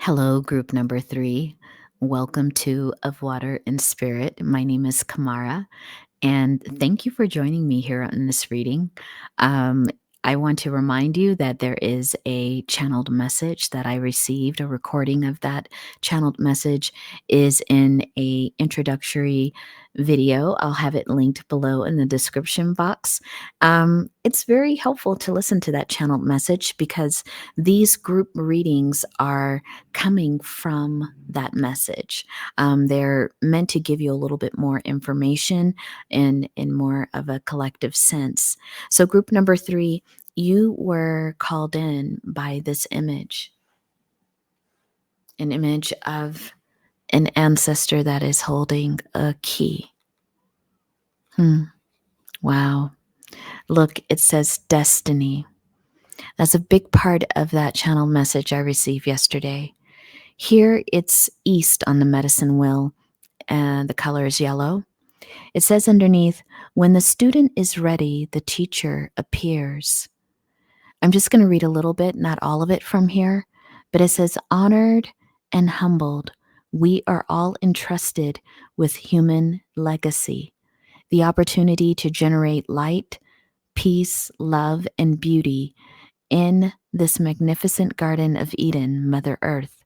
Hello, group number 3. Welcome to Of Water and Spirit. My name is Kamara, and thank you for joining me here on this reading. Um, I want to remind you that there is a channeled message that I received. A recording of that channeled message is in a introductory video. I'll have it linked below in the description box. It's very helpful to listen to that channeled message because these group readings are coming from that message. They're meant to give you a little bit more information in more of a collective sense. So group number 3, you were called in by this image, an image of an ancestor that is holding a key. Wow. Look, it says destiny. That's a big part of that channel message I received yesterday. Here it's east on the medicine wheel, and the color is yellow. It says underneath, when the student is ready, the teacher appears. I'm just going to read a little bit, not all of it from here, but it says, honored and humbled, we are all entrusted with human legacy, the opportunity to generate light, peace, love, and beauty in this magnificent Garden of Eden, Mother Earth.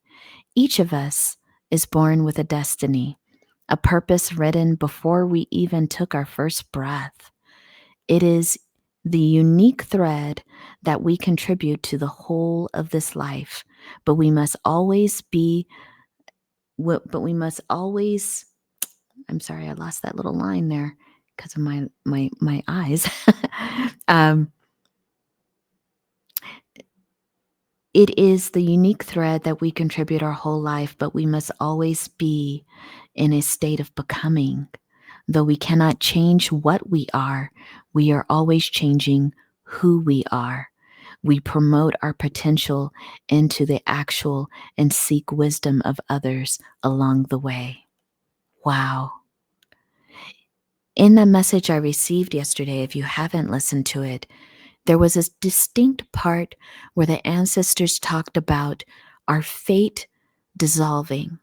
Each of us is born with a destiny, a purpose written before we even took our first breath. It is the unique thread that we contribute to the whole of this life, but we must always I'm sorry, I lost that little line there because of my eyes. It is the unique thread that we contribute our whole life, but we must always be in a state of becoming. Though we cannot change what we are always changing who we are. We promote our potential into the actual and seek wisdom of others along the way. Wow. In the message I received yesterday, if you haven't listened to it, there was a distinct part where the ancestors talked about our fate dissolving,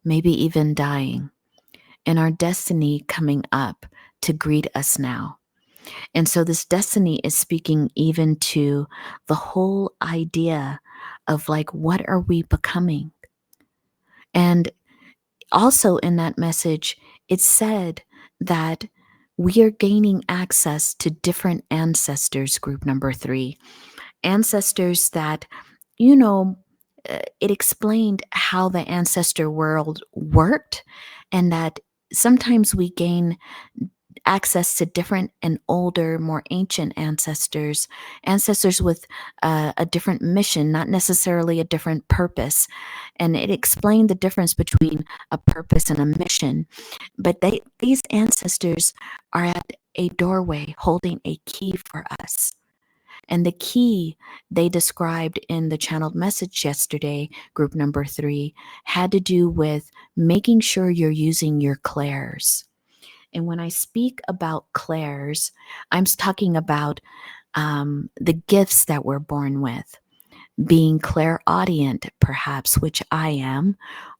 maybe even dying, and our destiny coming up to greet us now. And so this destiny is speaking even to the whole idea of like, what are we becoming? And also in that message, it said that we are gaining access to different ancestors, group number 3. Ancestors that, it explained how the ancestor world worked, and that sometimes we gain access to different and older, more ancient ancestors with a different mission, not necessarily a different purpose. And it explained the difference between a purpose and a mission. But these ancestors are at a doorway holding a key for us. And the key they described in the channeled message yesterday, group number 3, had to do with making sure you're using your clairs. And when I speak about clairs, I'm talking about the gifts that we're born with. Being clairaudient, perhaps, which I am,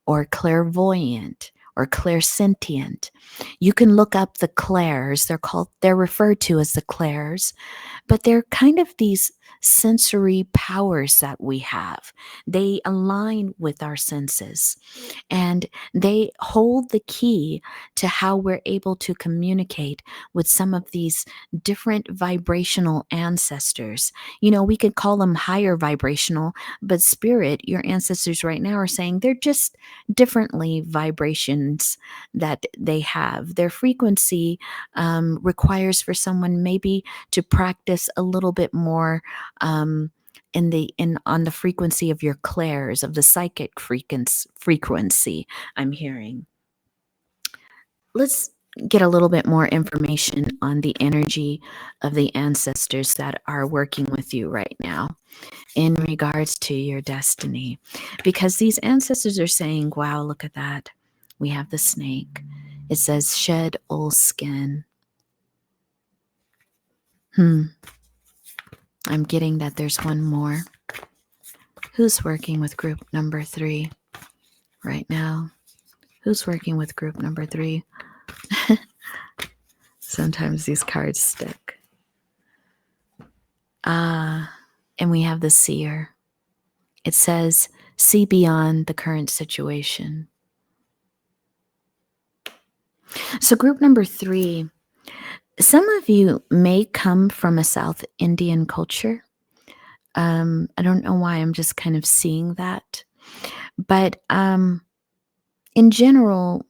or clairvoyant, or clairsentient. You can look up the clairs. They're referred to as the clairs, but they're kind of these sensory powers that we have. They align with our senses, and they hold the key to how we're able to communicate with some of these different vibrational ancestors. We could call them higher vibrational, but spirit, your ancestors right now are saying they're just differently vibrations that they have. Their frequency requires for someone maybe to practice a little bit more on the frequency of your clairs, of the psychic frequency I'm hearing. Let's get a little bit more information on the energy of the ancestors that are working with you right now in regards to your destiny. Because these ancestors are saying, wow, look at that. We have the snake. It says shed old skin. I'm getting that there's one more. Who's working with group number 3? right now. Who's working with group number 3? Sometimes these cards stick. And we have the seer. It says, see beyond the current situation. So, group number 3, some of you may come from a South Indian culture. I don't know why, I'm just kind of seeing that. But in general,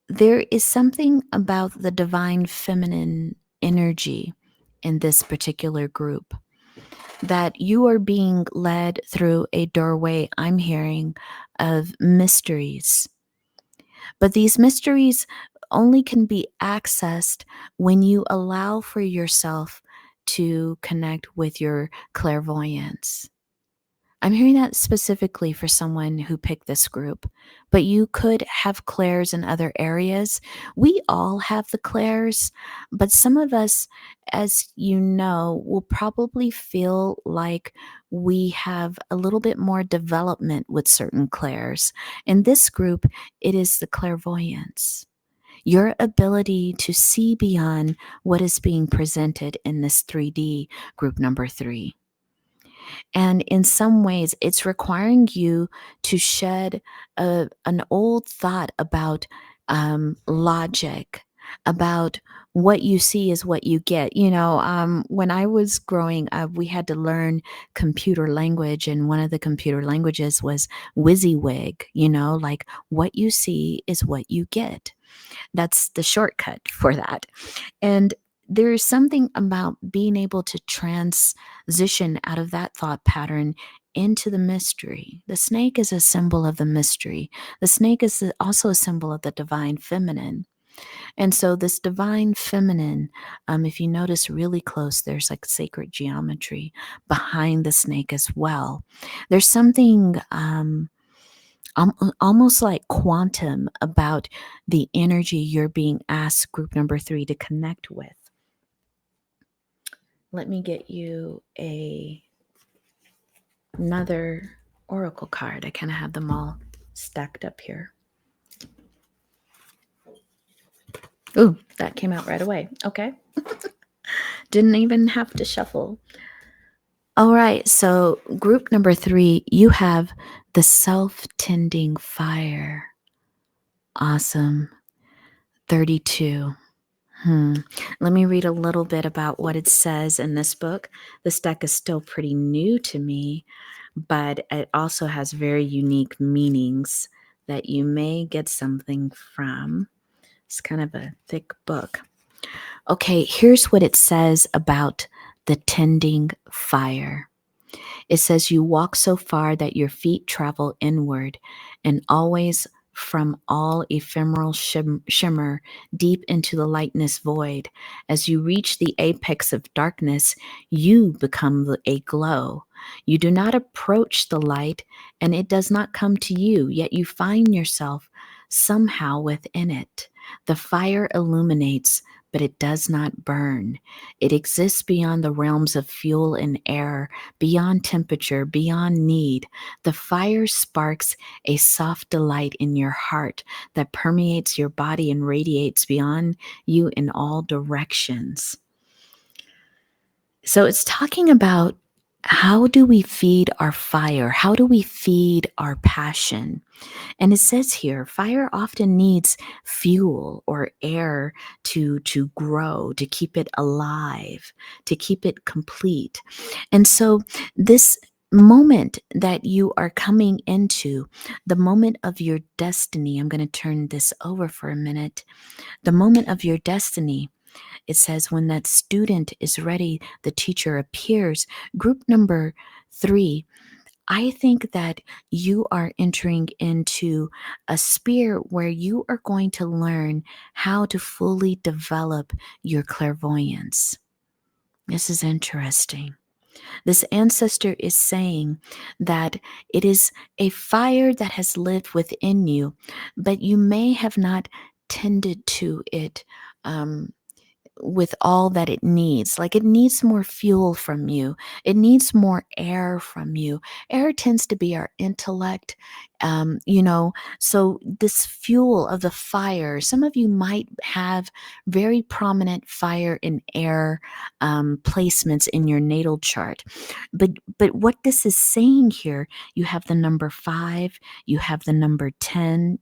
there is something about the divine feminine energy in this particular group, that you are being led through a doorway, I'm hearing, of mysteries. But these mysteries only can be accessed when you allow for yourself to connect with your clairvoyance. I'm hearing that specifically for someone who picked this group, but you could have clairs in other areas. We all have the clairs, but some of us, as you know, will probably feel like we have a little bit more development with certain clairs. In this group, it is the clairvoyance. Your ability to see beyond what is being presented in this 3D group number 3. And in some ways, it's requiring you to shed an old thought about logic, about what you see is what you get. When I was growing up, we had to learn computer language, and one of the computer languages was WYSIWYG, like what you see is what you get. That's the shortcut for that. And there's something about being able to transition out of that thought pattern into the mystery. The snake is a symbol of the mystery. The snake is also a symbol of the divine feminine. And so, this divine feminine, if you notice really close, there's like sacred geometry behind the snake as well. There's something almost like quantum about the energy you're being asked, group number 3, to connect with. Let me get you another oracle card. I kind of have them all stacked up here. Ooh, that came out right away. Okay. Didn't even have to shuffle. All right, so group number 3, you have the self-tending fire. Awesome. 32. Let me read a little bit about what it says in this book. This deck is still pretty new to me, but it also has very unique meanings that you may get something from. It's kind of a thick book. Okay, here's what it says about the tending fire. It says, you walk so far that your feet travel inward, and always from all ephemeral shimmer deep into the lightness void. As you reach the apex of darkness, you become a glow. You do not approach the light, and it does not come to you, yet you find yourself somehow within it. The fire illuminates, but it does not burn. It exists beyond the realms of fuel and air, beyond temperature, beyond need. The fire sparks a soft delight in your heart that permeates your body and radiates beyond you in all directions. So it's talking about, how do we feed our fire? How do we feed our passion? And it says here, fire often needs fuel or air to grow, to keep it alive, to keep it complete. And so this moment that you are coming into, the moment of your destiny, I'm going to turn this over for a minute. The moment of your destiny, it says, when that student is ready, the teacher appears. Group number 3, I think that you are entering into a sphere where you are going to learn how to fully develop your clairvoyance. This is interesting. This ancestor is saying that it is a fire that has lived within you, but you may have not tended to it with all that it needs. Like, it needs more fuel from you. It needs more air from you. Air tends to be our intellect. You know, so this fuel of the fire, some of you might have very prominent fire and air placements in your natal chart. But what this is saying here, you have the number 5, you have the number 10,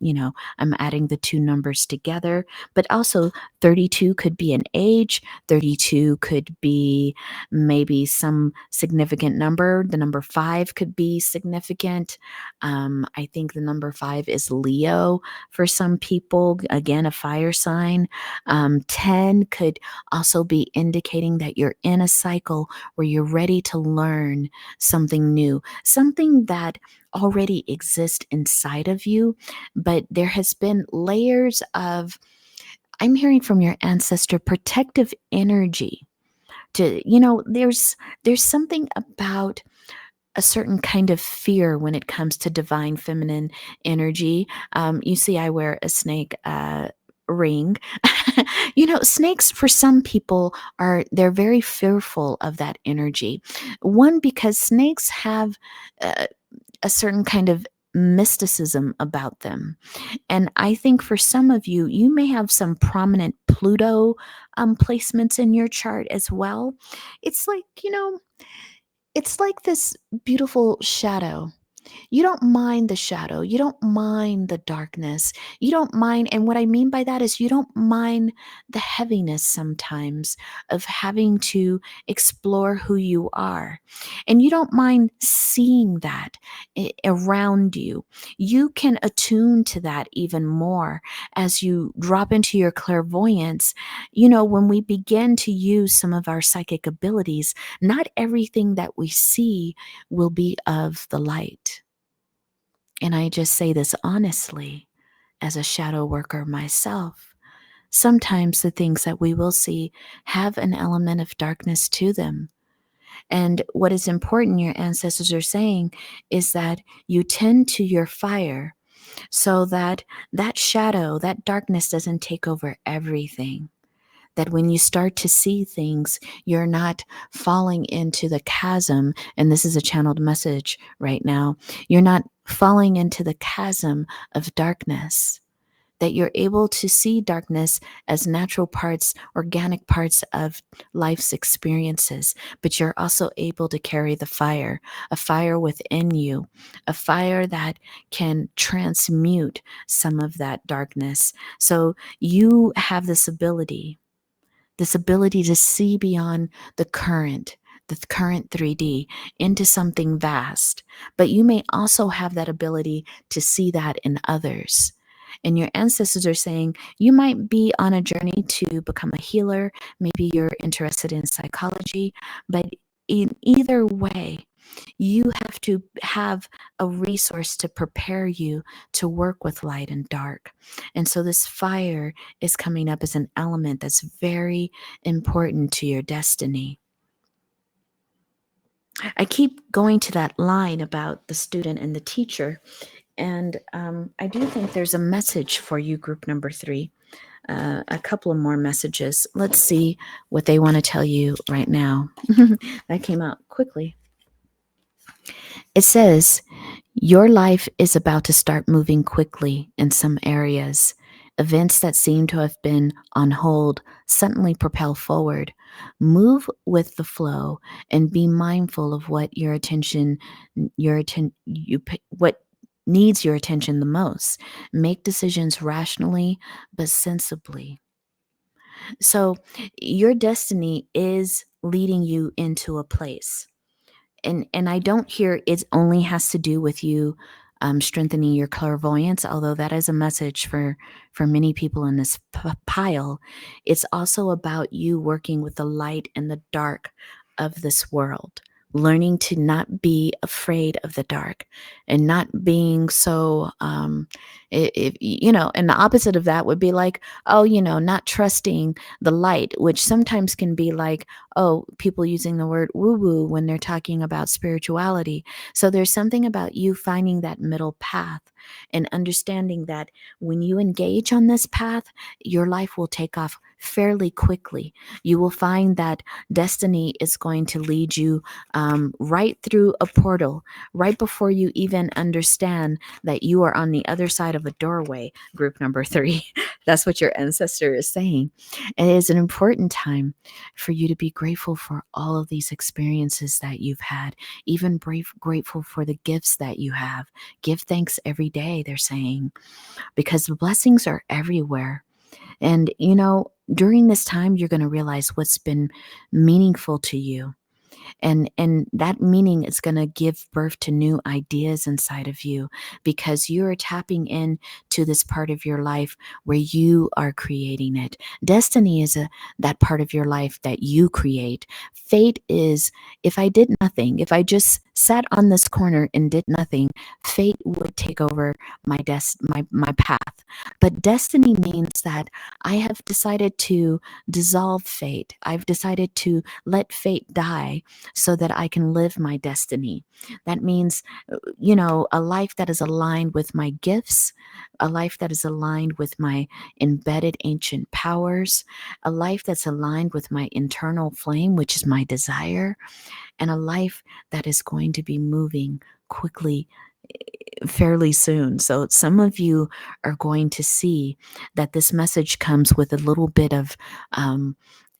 I'm adding the two numbers together, but also 32 could be an age, 32 could be maybe some significant number, the number 5 could be significant. I think the number 5 is Leo for some people, again, a fire sign. 10 could also be indicating that you're in a cycle where you're ready to learn something new, something that already exists inside of you, but there has been layers of, I'm hearing from your ancestor, protective energy. There's something about a certain kind of fear when it comes to divine feminine energy. You see, I wear a snake ring. Snakes for some people they're very fearful of that energy. One, because snakes have uh, a certain kind of mysticism about them. And I think for some of you, you may have some prominent Pluto placements in your chart as well. It's like, it's like this beautiful shadow. You don't mind the shadow. You don't mind the darkness. You don't mind. And what I mean by that is you don't mind the heaviness sometimes of having to explore who you are. And you don't mind seeing that around you. You can attune to that even more as you drop into your clairvoyance. When we begin to use some of our psychic abilities, not everything that we see will be of the light. And I just say this honestly, as a shadow worker myself. Sometimes the things that we will see have an element of darkness to them. And what is important, your ancestors are saying, is that you tend to your fire so that that shadow, that darkness doesn't take over everything. That when you start to see things, you're not falling into the chasm. And this is a channeled message right now. You're not falling into the chasm of darkness. That you're able to see darkness as natural parts, organic parts of life's experiences, but you're also able to carry the fire, a fire within you, a fire that can transmute some of that darkness. So you have this ability to see beyond the current 3D into something vast. But you may also have that ability to see that in others. And your ancestors are saying you might be on a journey to become a healer. Maybe you're interested in psychology, but in either way, you have to have a resource to prepare you to work with light and dark. And so this fire is coming up as an element that's very important to your destiny. I keep going to that line about the student and the teacher. And I do think there's a message for you, group number 3. A couple of more messages. Let's see what they want to tell you right now. That came out quickly. It says, your life is about to start moving quickly in some areas. Events that seem to have been on hold suddenly propel forward. Move with the flow and be mindful of what what needs your attention the most. Make decisions rationally but sensibly. So, your destiny is leading you into a place, and I don't hear it only has to do with you strengthening your clairvoyance, although that is a message for many people in this pile. It's also about you working with the light and the dark of this world, learning to not be afraid of the dark and not being so And the opposite of that would be like, oh, not trusting the light, which sometimes can be like, oh, people using the word woo woo when they're talking about spirituality. So there's something about you finding that middle path and understanding that when you engage on this path, your life will take off fairly quickly. You will find that destiny is going to lead you right through a portal, right before you even understand that you are on the other side of a doorway, group number three. That's what your ancestor is saying. It is an important time for you to be grateful for all of these experiences that you've had, even grateful for the gifts that you have. Give thanks every day, they're saying, because the blessings are everywhere. And, during this time, you're going to realize what's been meaningful to you, and that meaning is going to give birth to new ideas inside of you, because you are tapping in to this part of your life where you are creating it. Destiny is that part of your life that you create. Fate is, if I did nothing, if I just sat on this corner and did nothing, fate would take over my path. But destiny means that I have decided to dissolve fate. I've decided to let fate die so that I can live my destiny. That means, a life that is aligned with my gifts, a life that is aligned with my embedded ancient powers, a life that's aligned with my internal flame, which is my desire, and a life that is going to be moving quickly fairly soon. So some of you are going to see that this message comes with a little bit of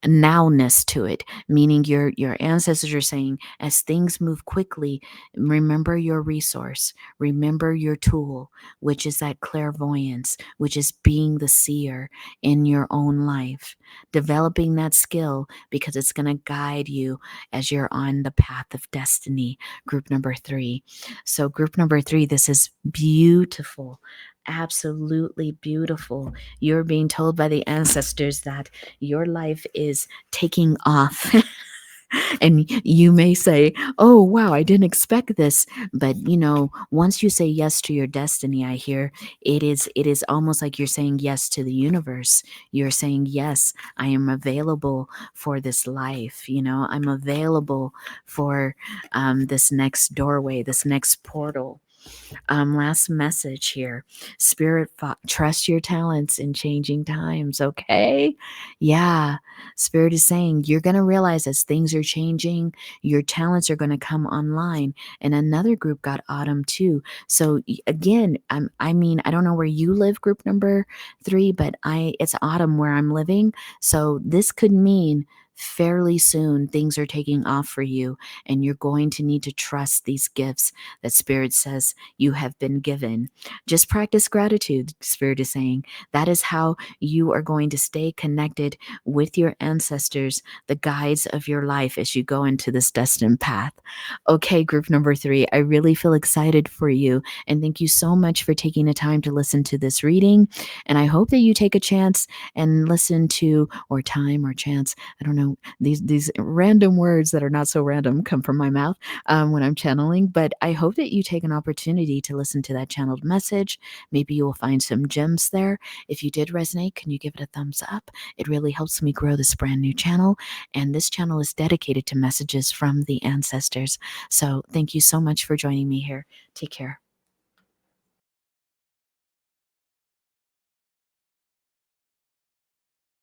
nowness to it, meaning your ancestors are saying, as things move quickly, remember your resource, remember your tool, which is that clairvoyance, which is being the seer in your own life, developing that skill, because it's going to guide you as you're on the path of destiny. Group number three. So, group number three, this is beautiful, absolutely beautiful. You're being told by the ancestors that your life is taking off. And you may say, oh, wow, I didn't expect this. But, once you say yes to your destiny, I hear it is almost like you're saying yes to the universe. You're saying, yes, I am available for this life. I'm available for this next doorway, this next portal. Last message here. Spirit, trust your talents in changing times, okay? Yeah. Spirit is saying you're going to realize as things are changing, your talents are going to come online. And another group got autumn too. So again, I don't know where you live, group number three, but it's autumn where I'm living. So this could mean fairly soon things are taking off for you, and you're going to need to trust these gifts that Spirit says you have been given. Just practice gratitude, Spirit is saying. That is how you are going to stay connected with your ancestors, the guides of your life as you go into this destined path. Okay, group number three, I really feel excited for you. And thank you so much for taking the time to listen to this reading. And I hope that you take a chance and listen to, or time or chance, I don't know, these random words that are not so random come from my mouth when I'm channeling. But I hope that you take an opportunity to listen to that channeled message. Maybe you will find some gems there. If you did resonate, can you give it a thumbs up? It really helps me grow this brand new channel. And this channel is dedicated to messages from the ancestors. So thank you so much for joining me here. Take care.